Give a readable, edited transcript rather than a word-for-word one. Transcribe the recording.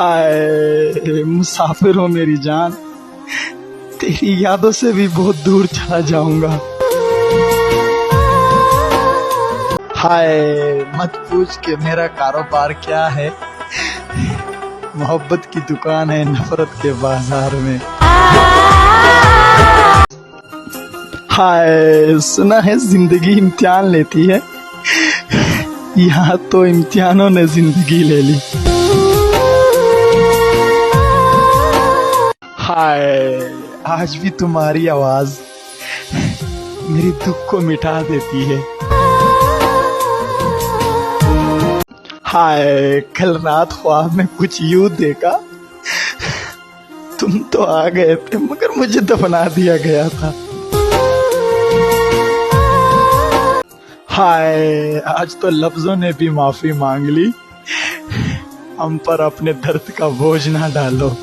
हाय मुसाफिर हो मेरी जान, तेरी यादों से भी बहुत दूर चला जाऊंगा। हाय मत पूछ के मेरा कारोबार क्या है, मोहब्बत की दुकान है नफरत के बाजार में। हाय सुना है जिंदगी इम्तिहान लेती है, यहाँ तो इम्तिहानों ने जिंदगी ले ली। हाय आज भी तुम्हारी आवाज मेरी दुख को मिटा देती है। हाय कल रात ख्वाब में कुछ यूं देखा, तुम तो आ गए थे मगर मुझे दफना दिया गया था। हाय आज तो लफ्जों ने भी माफी मांग ली, हम पर अपने दर्द का बोझ ना डालो।